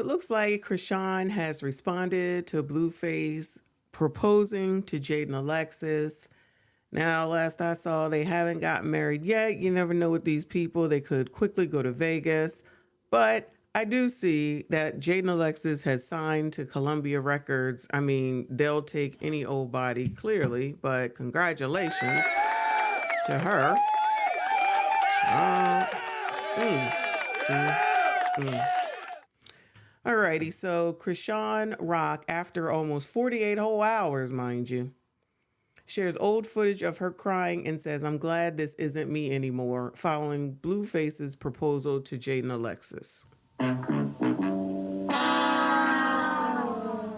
it looks like Chrisean has responded to Blueface proposing to Jaidyn Alexis. Now, last I saw, they haven't gotten married yet. You never know with these people. They could quickly go to Vegas. But I do see that Jaidyn Alexis has signed to Columbia Records. I mean, they'll take any old body, clearly, but congratulations to her. Alrighty, so Chrisean Rock, after almost 48 whole hours, mind you, shares old footage of her crying and says, "I'm glad this isn't me anymore," following Blueface's proposal to Jaidyn Alexis.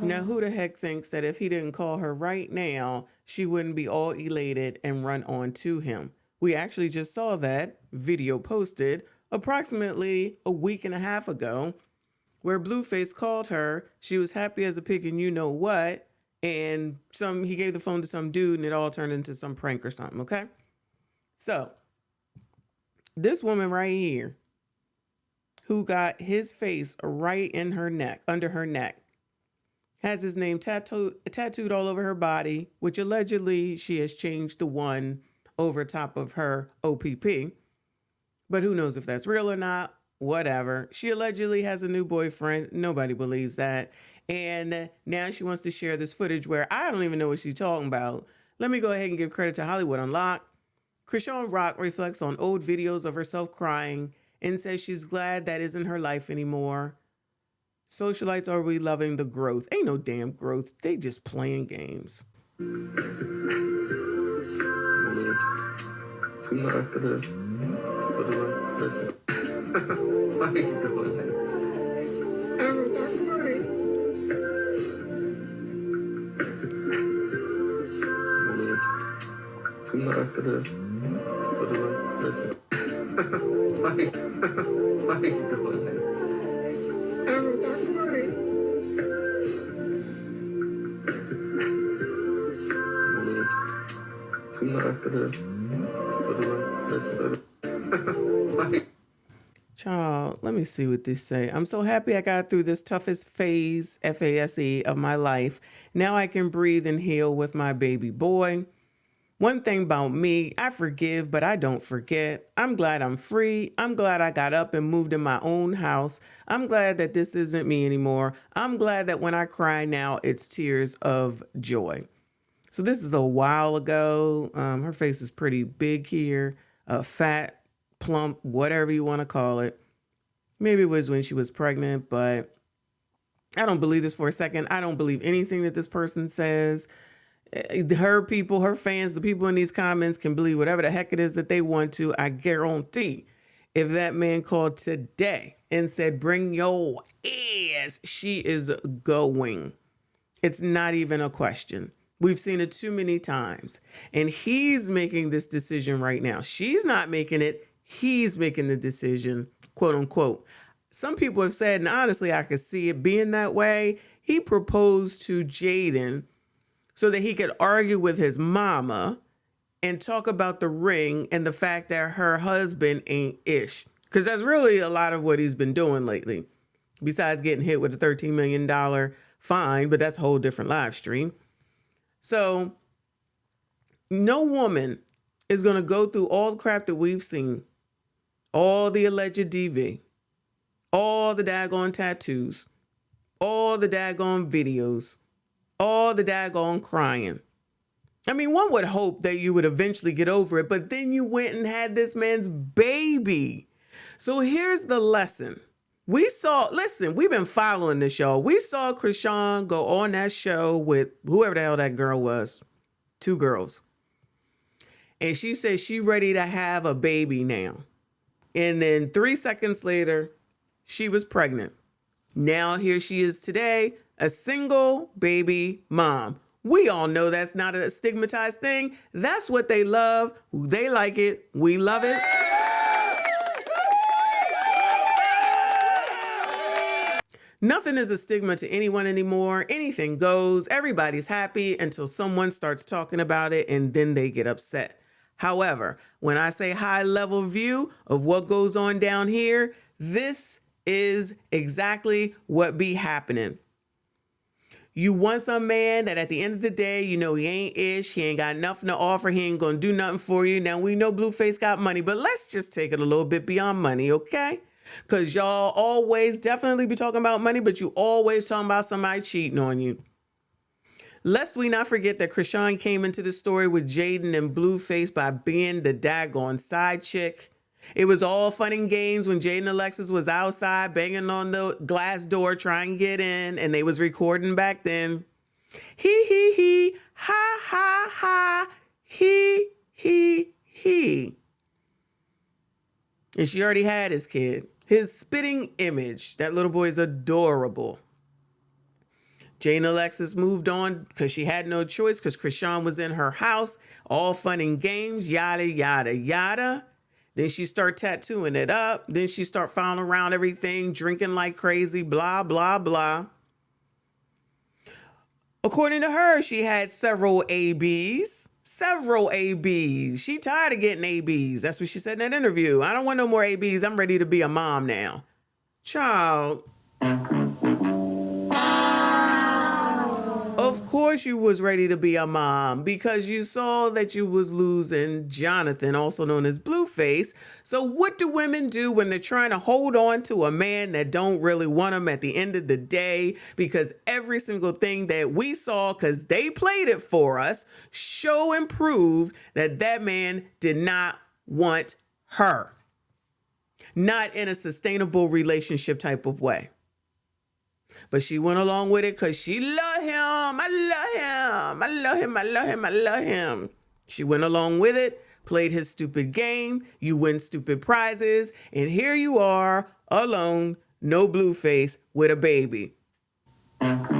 Now, who the heck thinks that if he didn't call her right now, she wouldn't be all elated and run on to him? We actually just saw that video posted approximately a week and a half ago, where Blueface called her. She was happy as a pig and you know what, and he gave the phone to some dude and it all turned into some prank or something, okay? So, this woman right here, who got his face right in her neck, under her neck, has his name tattooed all over her body, which allegedly she has changed the one over top of her OPP. But who knows if that's real or not, whatever. She allegedly has a new boyfriend. Nobody believes that. And now she wants to share this footage where I don't even know what she's talking about. Let me go ahead and give credit to Hollywood Unlocked. Chrisean Rock reflects on old videos of herself crying and says she's glad that isn't her life anymore. Socialites, are we loving the growth? Ain't no damn growth. They just playing games. Why are you doing that? Why are you doing that? Child, let me see what this say. "I'm so happy I got through this toughest phase, FASE, of my life. Now I can breathe and heal with my baby boy. One thing about me, I forgive, but I don't forget. I'm glad I'm free. I'm glad I got up and moved in my own house. I'm glad that this isn't me anymore. I'm glad that when I cry now, it's tears of joy." So this is a while ago. Her face is pretty big here, fat, plump, whatever you want to call it. Maybe it was when she was pregnant, but I don't believe this for a second. I don't believe anything that this person says. Her people, her fans, the people in these comments can believe whatever the heck it is that they want to. I guarantee if that man called today and said, "Bring your ass," she is going. It's not even a question. We've seen it too many times. And he's making this decision right now. She's not making it. He's making the decision, quote unquote. Some people have said, and honestly, I could see it being that way. He proposed to Jaidyn so that he could argue with his mama and talk about the ring and the fact that her husband ain't ish. Because that's really a lot of what he's been doing lately. Besides getting hit with a $13 million fine, but that's a whole different live stream. So no woman is going to go through all the crap that we've seen, all the alleged DV, all the daggone tattoos, all the daggone videos, all the daggone crying. I mean, one would hope that you would eventually get over it, but then you went and had this man's baby. So here's the lesson. Listen, we've been following this, y'all. We saw Chrisean go on that show with whoever the hell that girl was. 2 girls. And she said she ready to have a baby now. And then 3 seconds later, she was pregnant. Now here she is today, a single baby mom. We all know that's not a stigmatized thing. That's what they love. They like it. We love it. Nothing is a stigma to anyone anymore. Anything goes. Everybody's happy until someone starts talking about it and then they get upset. However, when I say high level view of what goes on down here, this is exactly what be happening. You want some man that at the end of the day, you know, he ain't ish. He ain't got nothing to offer. He ain't going to do nothing for you. Now, we know Blueface got money, but let's just take it a little bit beyond money, okay? Because y'all always definitely be talking about money, but you always talking about somebody cheating on you. Lest we not forget that Chrisean came into the story with Jaidyn and Blueface by being the daggone side chick. It was all fun and games when Jaidyn Alexis was outside banging on the glass door trying to get in, and they was recording back then. He, ha, ha, ha, he. And she already had his kid. His spitting image. That little boy is adorable. Jaidyn Alexis moved on because she had no choice because Chrisean was in her house. All fun and games, yada, yada, yada. Then she start tattooing it up. Then she start fouling around everything, drinking like crazy, blah, blah, blah. According to her, she had several ABs. She tired of getting ABs. That's what she said in that interview. I don't want no more ABs. I'm ready to be a mom now. Child. Of course you was ready to be a mom because you saw that you was losing Jonathan, also known as Blueface. So what do women do when they're trying to hold on to a man that don't really want them at the end of the day? Because every single thing that we saw, because they played it for us, show and prove that that man did not want her. Not in a sustainable relationship type of way. But she went along with it because she loved him. I love him. She went along with it, played his stupid game. You win stupid prizes. And here you are, alone, no Blueface, with a baby. Now,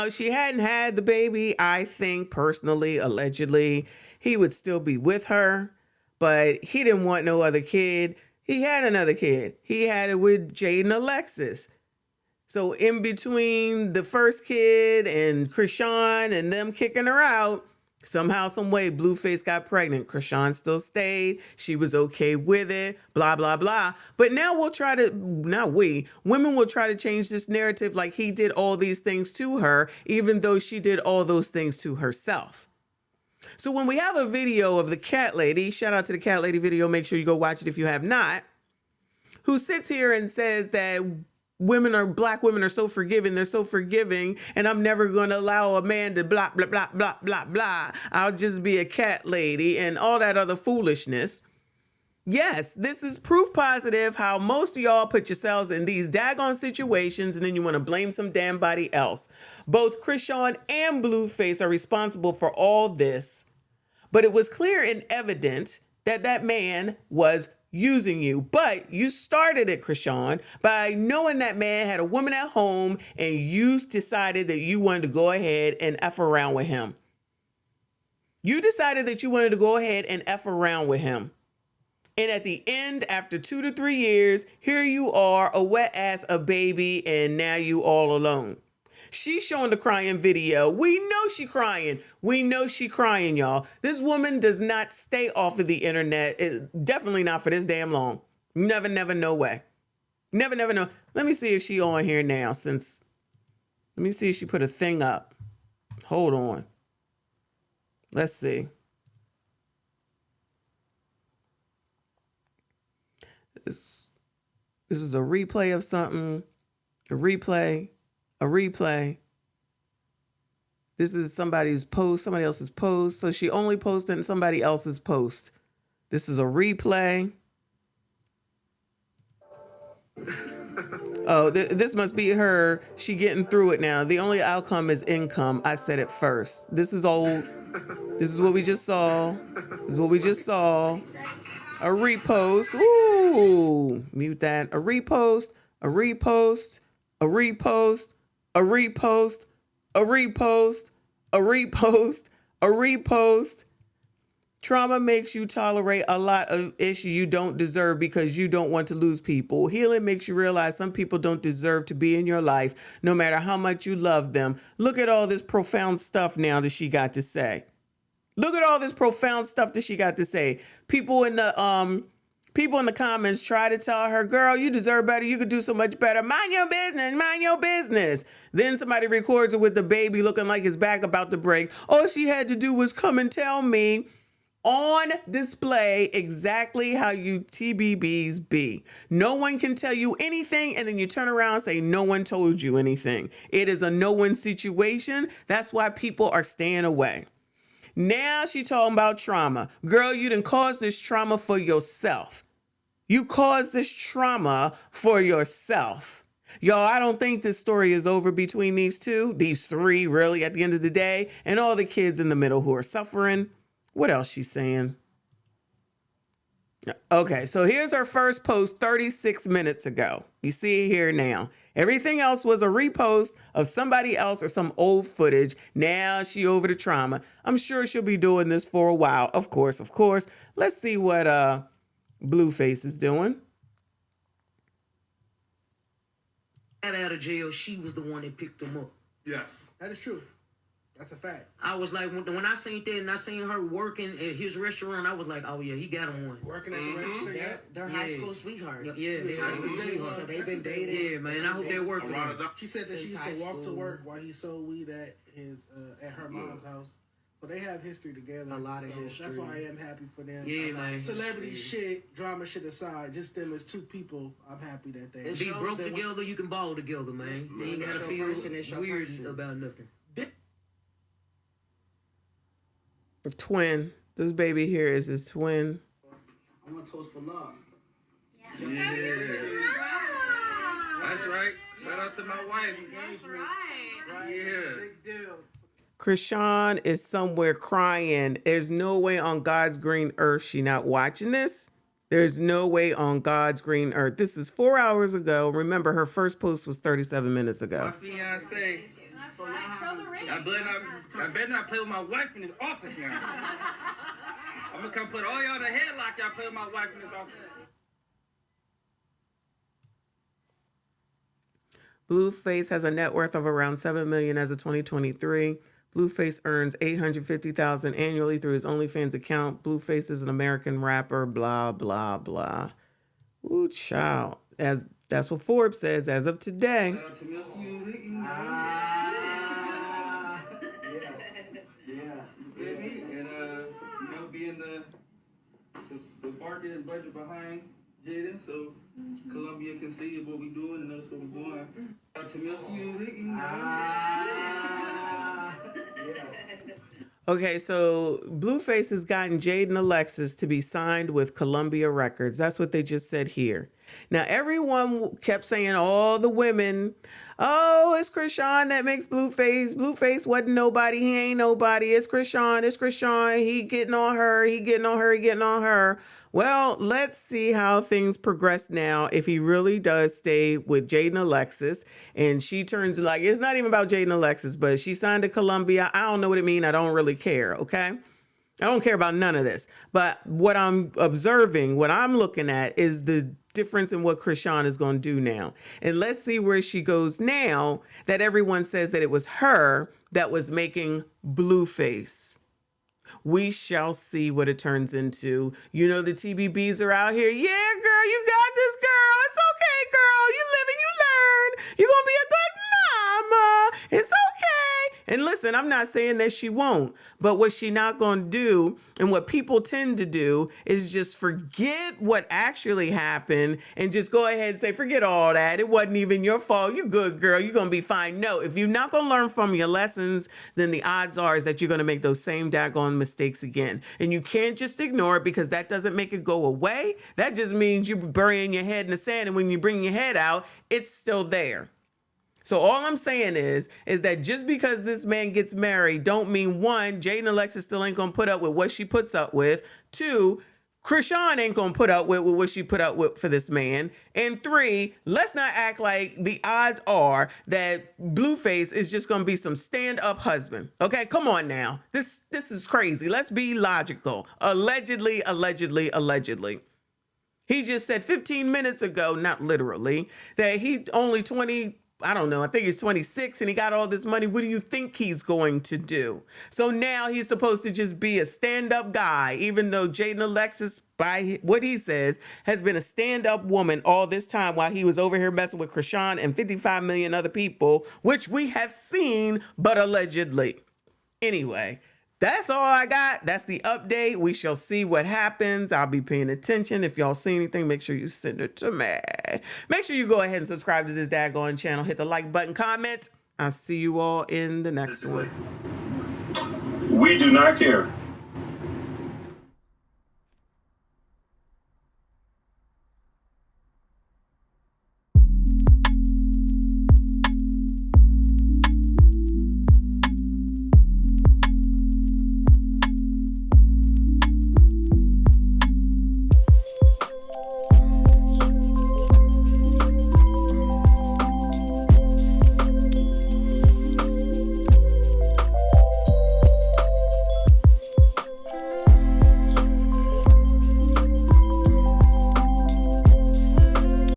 if she hadn't had the baby, I think personally, allegedly, he would still be with her. But he didn't want no other kid. He had another kid. He had it with Jaidyn Alexis. So in between the first kid and Chrisean and them kicking her out, somehow, some way, Blueface got pregnant. Chrisean still stayed. She was okay with it, blah, blah, blah. But now women will try to change this narrative like he did all these things to her, even though she did all those things to herself. So when we have a video of the cat lady, shout out to the cat lady video, make sure you go watch it if you have not, who sits here and says that black women are so forgiving, they're so forgiving, and I'm never going to allow a man to blah, blah, blah, blah, blah, blah. I'll just be a cat lady and all that other foolishness. Yes, this is proof positive how most of y'all put yourselves in these daggone situations and then you want to blame some damn body else. Both Chrisean and Blueface are responsible for all this, but it was clear and evident that that man was using you. But you started it, Chrisean, by knowing that man had a woman at home and you decided that you wanted to go ahead and F around with him. You decided that you wanted to go ahead and F around with him. And at the end, after 2 to 3 years, here you are, a wet ass, a baby, and now you all alone. She's showing the crying video. We know she crying. Y'all. This woman does not stay off of the internet. Definitely not for this damn long. Never, no way. Never, no. Let me see if she on here now let me see if she put a thing up. Hold on. Let's see. This is a replay of something. A replay. This is somebody's post, somebody else's post. So she only posted somebody else's post. This is a replay. Oh, this must be her. She getting through it now. The only outcome is income. I said it first. This is old. This is what we just saw. A repost. Ooh, mute that. A repost. Trauma makes you tolerate a lot of issues you don't deserve because you don't want to lose people. Healing makes you realize some people don't deserve to be in your life, no matter how much you love them. Look at all this profound stuff now that she got to say. People in the People in the comments try to tell her, girl, you deserve better. You could do so much better. Mind your business. Mind your business. Then somebody records it with the baby looking like his back about to break. All she had to do was come and tell me. On display exactly how you TBBs be. No one can tell you anything, and then you turn around and say no one told you anything. It is a no one situation. That's why people are staying away. Now she talking about trauma. Girl, you didn't cause this trauma for yourself. You caused this trauma for yourself. Y'all, I don't think this story is over between these three, really, at the end of the day, and all the kids in the middle who are suffering. What else she's saying? Okay, so here's her first post 36 minutes ago. You see it here now. Everything else was a repost of somebody else or some old footage. Now she over the trauma. I'm sure she'll be doing this for a while. Of course. Let's see what Blueface is doing. Out of jail, she was the one that picked him up. Yes, that is true. That's a fact. I was like, when I seen that and I seen her working at his restaurant, I was like, oh yeah, he got him one. Working at the register, They're high school sweethearts. Yeah, they're high school sweethearts. So they've been dating. Yeah, man, I hope they work together. She said that she used to walk to work while he sold weed at his at her mom's house. So they have history together. A lot of history. That's why I am happy for them. Yeah, man. Celebrity shit, drama shit aside, just them as two people, I'm happy that they Be broke together, you can ball together, man. You ain't gotta feel weird about nothing. A twin. This baby here is his twin. I want to toast for love. Yeah. That's right. Shout out to my wife. That's right. Yeah. Big deal. Chrisean is somewhere crying. There's no way on God's green earth she not watching this. There's no way on God's green earth. This is 4 hours ago. Remember, her first post was 37 minutes ago. My fiance. That's right. Show the ring. I better not play with my wife in this office now. I'm gonna come put all y'all in the headlock. Y'all play with my wife in this office. Blueface has a net worth of around $7 million as of 2023. Blueface earns $850,000 annually through his OnlyFans account. Blueface is an American rapper. Blah blah blah. Ooh, child. That's what Forbes says as of today. Shout out to Milk Music. And being the marketing budget behind Jaidyn, so Columbia can see what we doing and knows what we're doing. Shout out to Milk Music. Okay, so Blueface has gotten Jaidyn Alexis to be signed with Columbia Records. That's what they just said here. Now, everyone kept saying, all the women, oh, it's Chrisean that makes Blueface. Blueface wasn't nobody. He ain't nobody. It's Chrisean. He getting on her. Well, let's see how things progress now if he really does stay with Jaidyn Alexis and she turns like, it's not even about Jaidyn Alexis, but she signed to Columbia. I don't know what it means. I don't really care, okay? I don't care about none of this. But what I'm observing, what I'm looking at is the difference in what Chrisean is going to do now. And let's see where she goes now that everyone says that it was her that was making Blueface. We shall see what it turns into. You know, the TBBs are out here. Yeah, girl, you got this, girl. It's okay, girl. You live and you learn. You're going to be a good mama. It's okay. And listen, I'm not saying that she won't, but what she not going to do and what people tend to do is just forget what actually happened and just go ahead and say, forget all that. It wasn't even your fault. You good, girl. You're going to be fine. No, if you're not going to learn from your lessons, then the odds are is that you're going to make those same daggone mistakes again. And you can't just ignore it because that doesn't make it go away. That just means you're burying your head in the sand. And when you bring your head out, it's still there. So all I'm saying is that just because this man gets married don't mean, one, Jaidyn Alexis still ain't going to put up with what she puts up with. Two, Chrisean ain't going to put up with what she put up with for this man. And three, let's not act like the odds are that Blueface is just going to be some stand-up husband. Okay, come on now. This is crazy. Let's be logical. Allegedly. He just said 15 minutes ago, not literally, that he only 20 I don't know, I think he's 26 and he got all this money. What do you think he's going to do? So now he's supposed to just be a stand-up guy, even though Jaidyn Alexis, by what he says, has been a stand-up woman all this time while he was over here messing with Chrisean and 55 million other people, which we have seen, but allegedly. Anyway, that's all I got. That's the update. We shall see what happens. I'll be paying attention. If y'all see anything, make sure you send it to me. Make sure you go ahead and subscribe to this daggone channel. Hit the like button, comment. I'll see you all in the next one. We do not care.